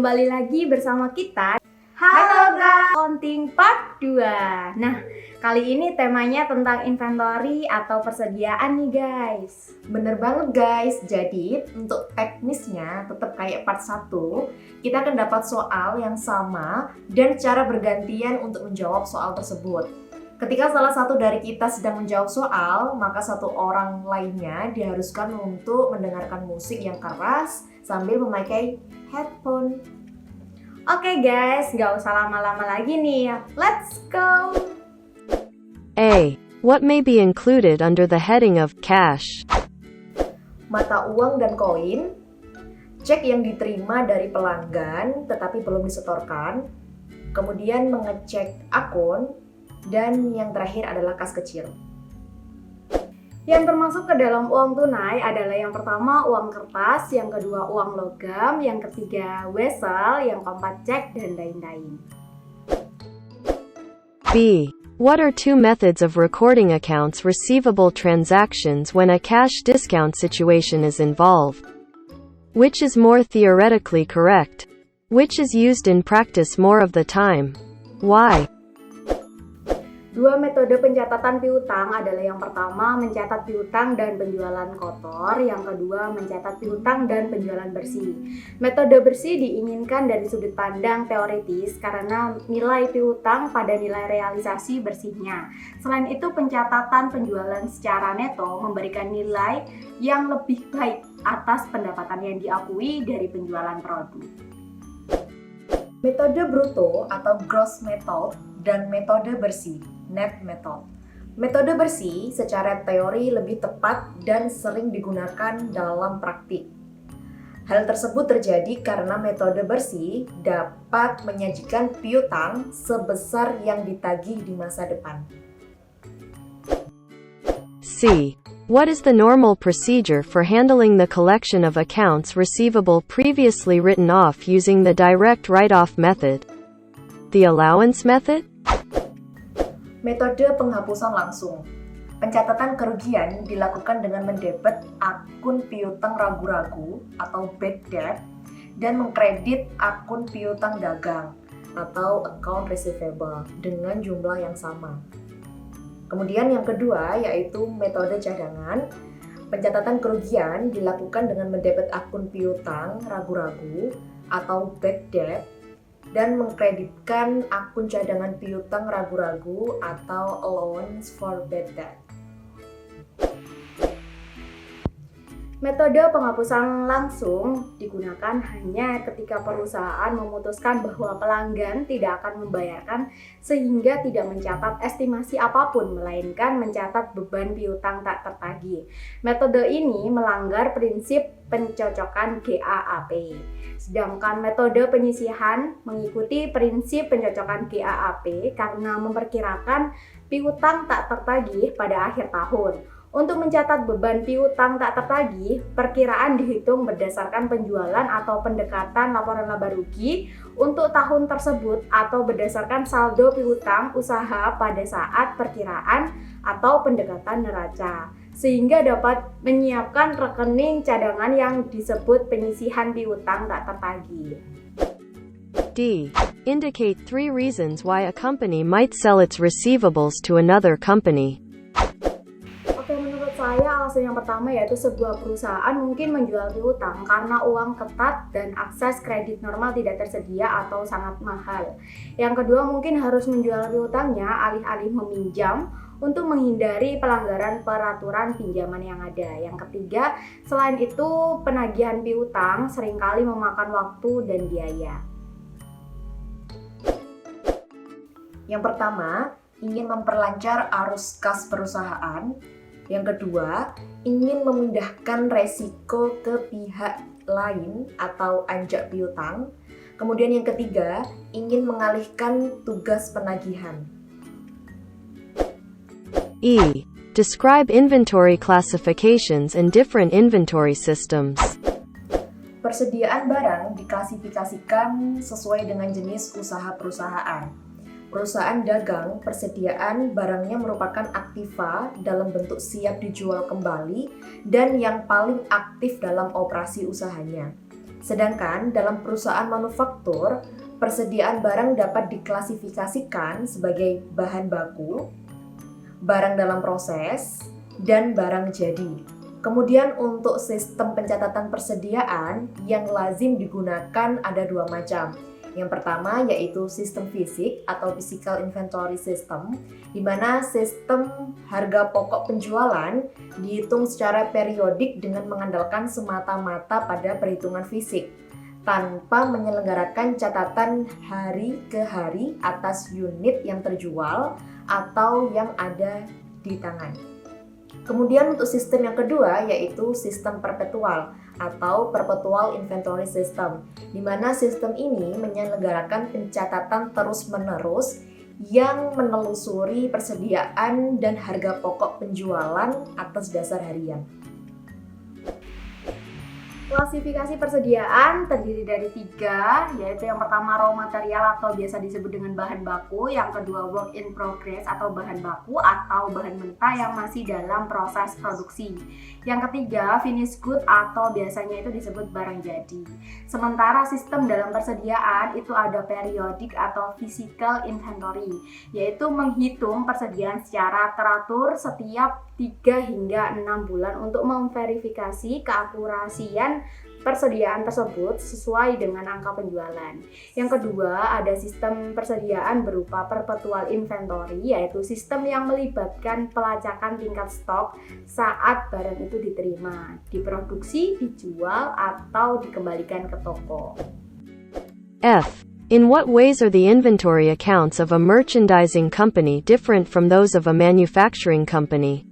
kembali lagi bersama kita. Halo guys, Accounting Part 2. Nah, kali ini temanya tentang inventory atau persediaan nih guys. Bener banget guys, jadi untuk teknisnya tetap kayak part 1, kita akan dapat soal yang sama dan cara bergantian untuk menjawab soal tersebut. Ketika salah satu dari kita sedang menjawab soal, maka satu orang lainnya diharuskan untuk mendengarkan musik yang keras sambil memakai headphone. Oke guys, gak usah lama-lama lagi nih. Let's go! A. What may be included under the heading of cash? Mata uang dan koin, cek yang diterima dari pelanggan tetapi belum disetorkan, kemudian mengecek akun, dan yang terakhir adalah kas kecil. Yang termasuk ke dalam uang tunai adalah yang pertama uang kertas, yang kedua uang logam, yang ketiga wesel, yang keempat cek, dan lain-lain. B. What are two methods of recording accounts receivable transactions when a cash discount situation is involved? Which is more theoretically correct? Which is used in practice more of the time? Why? Dua metode pencatatan piutang adalah yang pertama mencatat piutang dan penjualan kotor, yang kedua mencatat piutang dan penjualan bersih. Metode bersih diinginkan dari sudut pandang teoritis karena nilai piutang pada nilai realisasi bersihnya. Selain itu, pencatatan penjualan secara neto memberikan nilai yang lebih baik atas pendapatan yang diakui dari penjualan produk. Metode bruto atau gross method dan metode bersih, net method. Metode bersih secara teori lebih tepat dan sering digunakan dalam praktik. Hal tersebut terjadi karena metode bersih dapat menyajikan piutang sebesar yang ditagih di masa depan. C. What is the normal procedure for handling the collection of accounts receivable previously written off using the direct write-off method? The allowance method? Metode penghapusan langsung. Pencatatan kerugian dilakukan dengan mendebet akun piutang ragu-ragu atau bad debt dan mengkredit akun piutang dagang atau account receivable dengan jumlah yang sama. Kemudian yang kedua yaitu metode cadangan. Pencatatan kerugian dilakukan dengan mendebet akun piutang ragu-ragu atau bad debt dan mengkreditkan akun cadangan piutang ragu-ragu atau allowance for bad debt. Metode penghapusan langsung digunakan hanya ketika perusahaan memutuskan bahwa pelanggan tidak akan membayarkan sehingga tidak mencatat estimasi apapun, melainkan mencatat beban piutang tak tertagih. Metode ini melanggar prinsip pencocokan GAAP. Sedangkan metode penyisihan mengikuti prinsip pencocokan GAAP karena memperkirakan piutang tak tertagih pada akhir tahun. Untuk mencatat beban piutang tak tertagih, perkiraan dihitung berdasarkan penjualan atau pendekatan laporan laba rugi untuk tahun tersebut atau berdasarkan saldo piutang usaha pada saat perkiraan atau pendekatan neraca, sehingga dapat menyiapkan rekening cadangan yang disebut penyisihan piutang tak tertagih. D. Indicate 3 reasons why a company might sell its receivables to another company. Alasan yang pertama yaitu sebuah perusahaan mungkin menjual piutang karena uang ketat dan akses kredit normal tidak tersedia atau sangat mahal. Yang kedua, mungkin harus menjual piutangnya alih-alih meminjam untuk menghindari pelanggaran peraturan pinjaman yang ada. Yang ketiga, selain itu penagihan piutang seringkali memakan waktu dan biaya. Yang pertama, ingin memperlancar arus kas perusahaan. Yang kedua, ingin memindahkan resiko ke pihak lain atau anjak piutang. Kemudian yang ketiga, ingin mengalihkan tugas penagihan. E. Describe inventory classifications and different inventory systems. Persediaan barang diklasifikasikan sesuai dengan jenis usaha perusahaan. Perusahaan dagang, persediaan barangnya merupakan aktiva dalam bentuk siap dijual kembali dan yang paling aktif dalam operasi usahanya. Sedangkan dalam perusahaan manufaktur, persediaan barang dapat diklasifikasikan sebagai bahan baku, barang dalam proses, dan barang jadi. Kemudian untuk sistem pencatatan persediaan yang lazim digunakan ada dua macam. Yang pertama yaitu sistem fisik atau physical inventory system, di mana sistem harga pokok penjualan dihitung secara periodik dengan mengandalkan semata-mata pada perhitungan fisik, tanpa menyelenggarakan catatan hari ke hari atas unit yang terjual atau yang ada di tangan. Kemudian untuk sistem yang kedua yaitu sistem perpetual atau perpetual inventory system, di mana sistem ini menyelenggarakan pencatatan terus-menerus yang menelusuri persediaan dan harga pokok penjualan atas dasar harian. Klasifikasi persediaan terdiri dari 3, yaitu yang pertama raw material atau biasa disebut dengan bahan baku, yang kedua work in progress atau bahan baku atau bahan mentah yang masih dalam proses produksi, yang ketiga finished good atau biasanya itu disebut barang jadi. Sementara sistem dalam persediaan itu ada periodik atau physical inventory, yaitu menghitung persediaan secara teratur setiap 3 hingga 6 bulan untuk memverifikasi keakurasian persediaan tersebut sesuai dengan angka penjualan. Yang kedua, ada sistem persediaan berupa perpetual inventory, yaitu sistem yang melibatkan pelacakan tingkat stok saat barang itu diterima, diproduksi, dijual, atau dikembalikan ke toko. F. In what ways are the inventory accounts of a merchandising company different from those of a manufacturing company?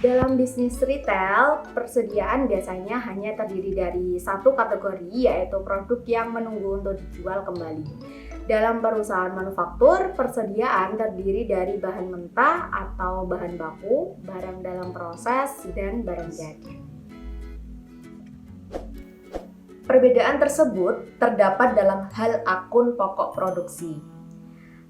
Dalam bisnis retail, persediaan biasanya hanya terdiri dari satu kategori, yaitu produk yang menunggu untuk dijual kembali. Dalam perusahaan manufaktur, persediaan terdiri dari bahan mentah atau bahan baku, barang dalam proses, dan barang jadi. Perbedaan tersebut terdapat dalam hal akun pokok produksi.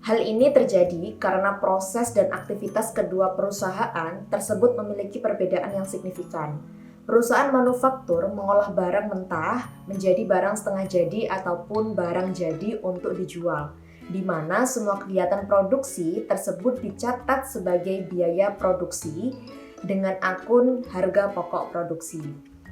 Hal ini terjadi karena proses dan aktivitas kedua perusahaan tersebut memiliki perbedaan yang signifikan. Perusahaan manufaktur mengolah barang mentah menjadi barang setengah jadi ataupun barang jadi untuk dijual, di mana semua kegiatan produksi tersebut dicatat sebagai biaya produksi dengan akun harga pokok produksi.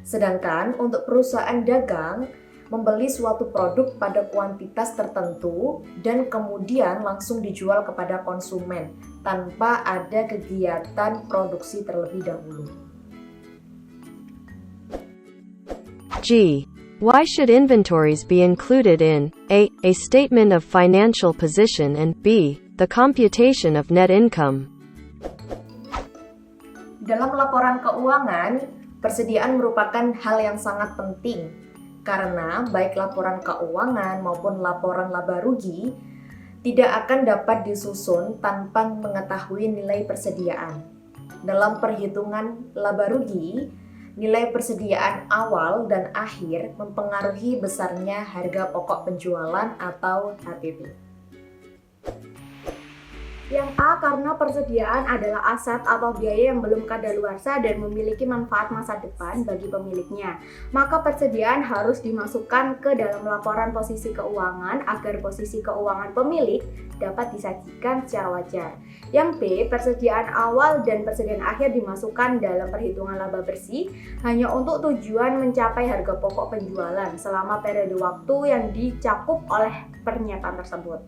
Sedangkan untuk perusahaan dagang, membeli suatu produk pada kuantitas tertentu dan kemudian langsung dijual kepada konsumen tanpa ada kegiatan produksi terlebih dahulu. G. Why should inventories be included in A. A statement of financial position and B. The computation of net income? Dalam laporan keuangan, persediaan merupakan hal yang sangat penting karena baik laporan keuangan maupun laporan laba rugi tidak akan dapat disusun tanpa mengetahui nilai persediaan. Dalam perhitungan laba rugi, nilai persediaan awal dan akhir mempengaruhi besarnya harga pokok penjualan atau HPP. Yang A, karena persediaan adalah aset atau biaya yang belum kadaluarsa dan memiliki manfaat masa depan bagi pemiliknya, maka persediaan harus dimasukkan ke dalam laporan posisi keuangan agar posisi keuangan pemilik dapat disajikan secara wajar. Yang B, persediaan awal dan persediaan akhir dimasukkan dalam perhitungan laba bersih hanya untuk tujuan mencapai harga pokok penjualan selama periode waktu yang dicakup oleh pernyataan tersebut.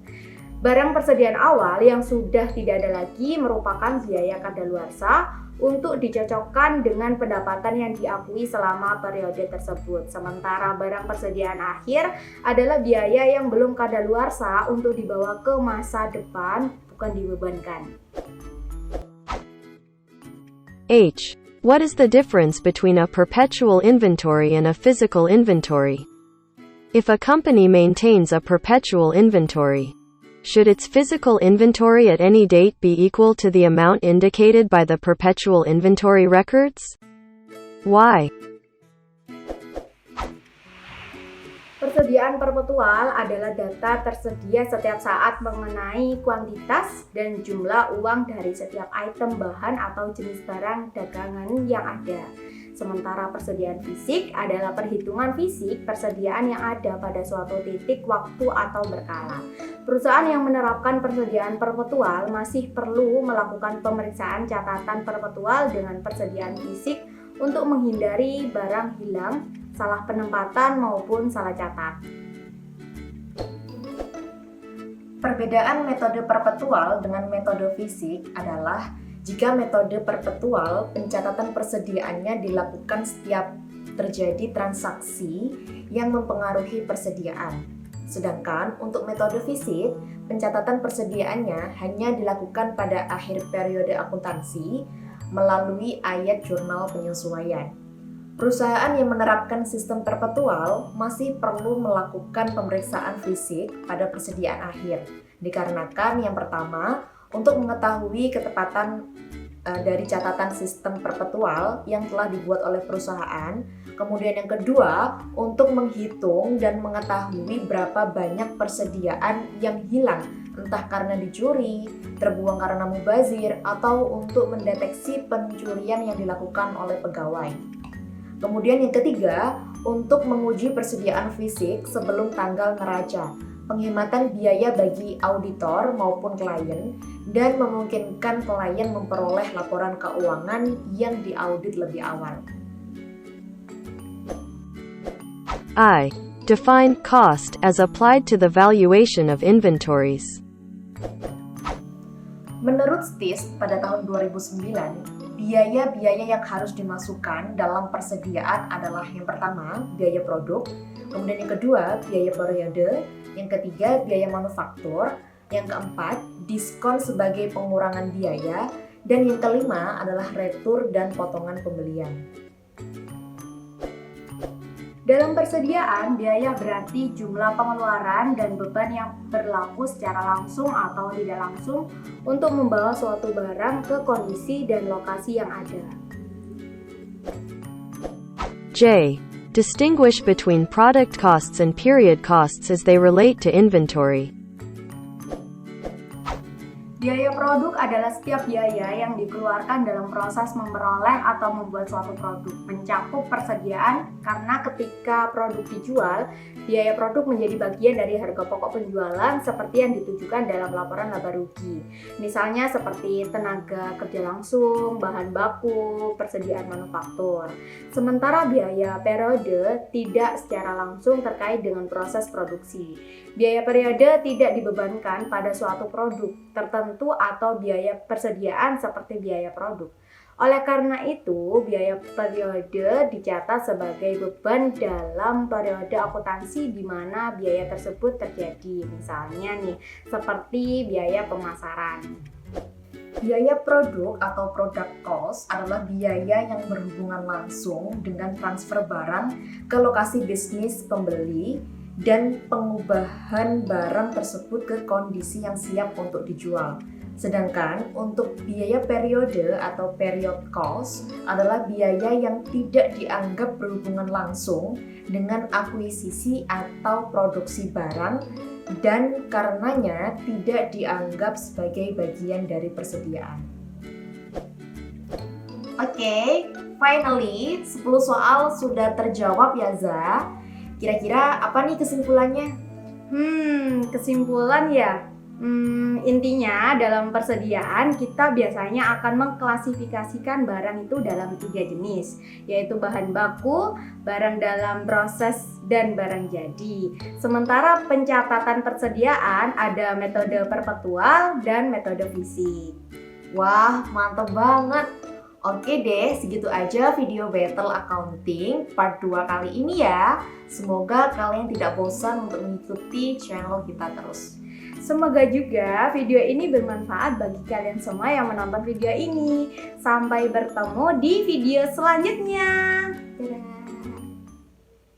Barang persediaan awal yang sudah tidak ada lagi merupakan biaya kadaluarsa untuk dicocokkan dengan pendapatan yang diakui selama periode tersebut. Sementara barang persediaan akhir adalah biaya yang belum kadaluarsa untuk dibawa ke masa depan, bukan dibebankan. H. What is the difference between a perpetual inventory and a physical inventory? If a company maintains a perpetual inventory, should its physical inventory at any date be equal to the amount indicated by the perpetual inventory records? Why? Persediaan perpetual adalah data tersedia setiap saat mengenai kuantitas dan jumlah uang dari setiap item bahan atau jenis barang dagangan yang ada. Sementara persediaan fisik adalah perhitungan fisik persediaan yang ada pada suatu titik waktu atau berkala. Perusahaan yang menerapkan persediaan perpetual masih perlu melakukan pemeriksaan catatan perpetual dengan persediaan fisik untuk menghindari barang hilang, salah penempatan maupun salah catat. Perbedaan metode perpetual dengan metode fisik adalah jika metode perpetual pencatatan persediaannya dilakukan setiap terjadi transaksi yang mempengaruhi persediaan. Sedangkan untuk metode fisik, pencatatan persediaannya hanya dilakukan pada akhir periode akuntansi melalui ayat jurnal penyesuaian. Perusahaan yang menerapkan sistem perpetual masih perlu melakukan pemeriksaan fisik pada persediaan akhir, dikarenakan yang pertama, untuk mengetahui ketepatan dari catatan sistem perpetual yang telah dibuat oleh perusahaan, kemudian yang kedua, untuk menghitung dan mengetahui berapa banyak persediaan yang hilang, entah karena dicuri, terbuang karena mubazir, atau untuk mendeteksi pencurian yang dilakukan oleh pegawai. Kemudian yang ketiga, untuk menguji persediaan fisik sebelum tanggal neraca, penghematan biaya bagi auditor maupun klien, dan memungkinkan klien memperoleh laporan keuangan yang diaudit lebih awal. I. Define cost as applied to the valuation of inventories. Menurut STIS pada tahun 2009, biaya-biaya yang harus dimasukkan dalam persediaan adalah yang pertama, biaya produk, kemudian yang kedua, biaya periode, yang ketiga, biaya manufaktur, yang keempat, diskon sebagai pengurangan biaya, dan yang kelima adalah retur dan potongan pembelian. Dalam persediaan, biaya berarti jumlah pengeluaran dan beban yang berlaku secara langsung atau tidak langsung untuk membawa suatu barang ke kondisi dan lokasi yang ada. J. Distinguish between product costs and period costs as they relate to inventory. Biaya produk adalah setiap biaya yang dikeluarkan dalam proses memperoleh atau membuat suatu produk, mencakup persediaan karena ketika produk dijual, biaya produk menjadi bagian dari harga pokok penjualan seperti yang ditujukan dalam laporan laba rugi. Misalnya seperti tenaga kerja langsung, bahan baku, persediaan manufaktur. Sementara biaya periode tidak secara langsung terkait dengan proses produksi. Biaya periode tidak dibebankan pada suatu produk tertentu atau biaya persediaan seperti biaya produk. Oleh karena itu, biaya periode dicatat sebagai beban dalam periode akuntansi di mana biaya tersebut terjadi. Misalnya nih, seperti biaya pemasaran. Biaya produk atau product cost adalah biaya yang berhubungan langsung dengan transfer barang ke lokasi bisnis pembeli dan pengubahan barang tersebut ke kondisi yang siap untuk dijual. Sedangkan untuk biaya periode atau period cost adalah biaya yang tidak dianggap berhubungan langsung dengan akuisisi atau produksi barang dan karenanya tidak dianggap sebagai bagian dari persediaan. Oke, finally 10 soal sudah terjawab ya Za. Kira-kira apa nih kesimpulannya? Kesimpulan ya. Intinya dalam persediaan kita biasanya akan mengklasifikasikan barang itu dalam 3 jenis, yaitu bahan baku, barang dalam proses, dan barang jadi. Sementara pencatatan persediaan ada metode perpetual dan metode fisik. Wah, mantap banget. Oke deh, segitu aja video Battle Accounting part 2 kali ini ya. Semoga kalian tidak bosan untuk mengikuti channel kita terus. Semoga juga video ini bermanfaat bagi kalian semua yang menonton video ini. Sampai bertemu di video selanjutnya.